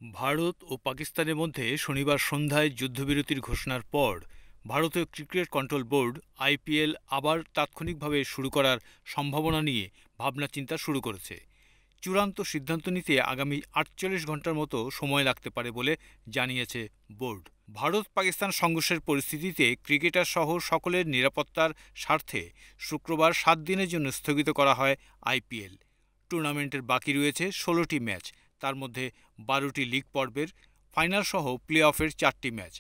ভারত ও পাকিস্তানের মধ্যে শনিবার সন্ধ্যায় যুদ্ধবিরতির ঘোষণার পর ভারতীয় ক্রিকেট কন্ট্রোল বোর্ড আইপিএল আবার তাৎক্ষণিকভাবে শুরু করার সম্ভাবনা নিয়ে ভাবনাচিন্তা শুরু করেছে। চূড়ান্ত সিদ্ধান্ত নিতে আগামী ৪৮ ঘণ্টার মতো সময় লাগতে পারে বলে জানিয়েছে বোর্ড। ভারত পাকিস্তান সংঘর্ষের পরিস্থিতিতে ক্রিকেটার সহ সকলের নিরাপত্তার স্বার্থে শুক্রবার ৭ দিনের জন্য স্থগিত করা হয় আইপিএল। টুর্নামেন্টের বাকি রয়েছে ১৬টি ম্যাচ, তার মধ্যে ১২টি লিগ পর্বের, ফাইনাল সহ প্লে অফের ৪টি ম্যাচ।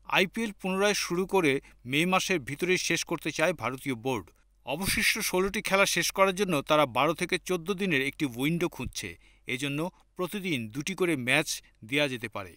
আইপিএল পুনরায় শুরু করে মে মাসের ভিতরেই শেষ করতে চায় ভারতীয় বোর্ড। অবশিষ্ট ১৬টি খেলা শেষ করার জন্য তারা ১২ থেকে ১৪ দিনের একটি উইন্ডো খুঁজছে। এজন্য প্রতিদিন ২টি করে ম্যাচ দেওয়া যেতে পারে।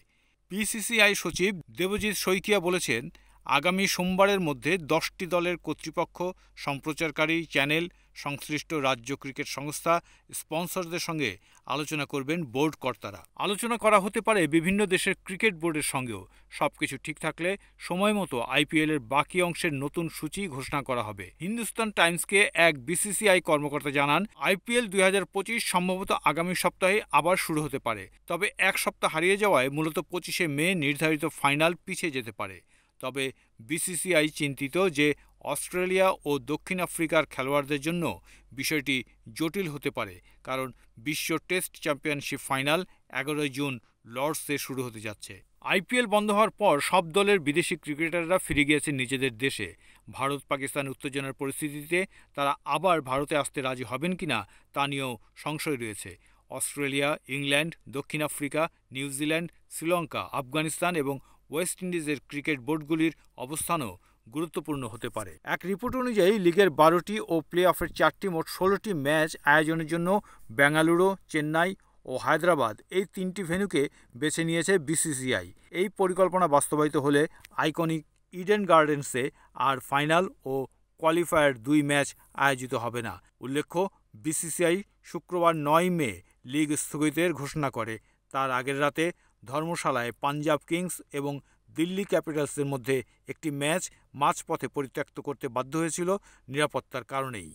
বিসিসিআই সচিব দেবজিৎ শইকিয়া বলেছেন, আগামী সোমবারের মধ্যে ১০টি দলের কর্তৃপক্ষ, সম্প্রচারকারী চ্যানেল, সংশ্লিষ্ট রাজ্য ক্রিকেট সংস্থা, স্পন্সরদের সঙ্গে আলোচনা করবেন বোর্ড কর্তারা। আলোচনা করা হতে পারে বিভিন্ন দেশের ক্রিকেট বোর্ডের সঙ্গেও। সবকিছু ঠিক থাকলে সময় মতো আইপিএলের বাকি অংশের নতুন সূচি ঘোষণা করা হবে। হিন্দুস্তান টাইমসকে এক বিসিসিআই কর্মকর্তা জানান, আইপিএল ২০২৫ সম্ভবত আগামী সপ্তাহে আবার শুরু হতে পারে। তবে এক সপ্তাহ হারিয়ে যাওয়ায় মূলত ২৫শে মে নির্ধারিত ফাইনাল পিছিয়ে যেতে পারে। তবে বিসিসিআই চিন্তিত যে অস্ট্রেলিয়া ও দক্ষিণ আফ্রিকার খেলোয়াড়দের জন্য বিষয়টি জটিল হতে পারে, কারণ বিশ্ব টেস্ট চ্যাম্পিয়নশিপ ফাইনাল ১১ জুন লর্ডসে শুরু হতে যাচ্ছে। আইপিএল বন্ধ হওয়ার পর সব দলের বিদেশি ক্রিকেটাররা ফিরে গিয়েছে নিজেদের দেশে। ভারত পাকিস্তান উত্তেজনার পরিস্থিতিতে তারা আবার ভারতে আসতে রাজি হবেন কিনা তা নিয়েও সংশয় রয়েছে। অস্ট্রেলিয়া, ইংল্যান্ড, দক্ষিণ আফ্রিকা, নিউজিল্যান্ড, শ্রীলঙ্কা, আফগানিস্তান এবং ওয়েস্ট ইন্ডিজের ক্রিকেট বোর্ডগুলির অবস্থানও গুরুত্বপূর্ণ হতে পারে। এক রিপোর্ট অনুযায়ী লিগের ১২টি ও প্লে অফের 4টি মোট 16টি ম্যাচ আয়োজনের জন্য বেঙ্গালুরু, চেন্নাই ও হায়দ্রাবাদ এই 3টি ভেন্যুকে বেছে নিয়েছে বিসিসিআই। এই পরিকল্পনা বাস্তবায়িত হলে আইকনিক ইডেন গার্ডেন্সে আর ফাইনাল ও কোয়ালিফায়ার 2 ম্যাচ আয়োজিত হবে না। উল্লেখ্য, বিসিসিআই শুক্রবার ৯ মে লিগ স্থগিতের ঘোষণা করে। তার আগের রাতে ধর্মশালায় পাঞ্জাব কিংস এবং দিল্লি ক্যাপিটালসের মধ্যে একটি ম্যাচ মাঝপথে পরিত্যক্ত করতে বাধ্য হয়েছিল নিরাপত্তার কারণেই।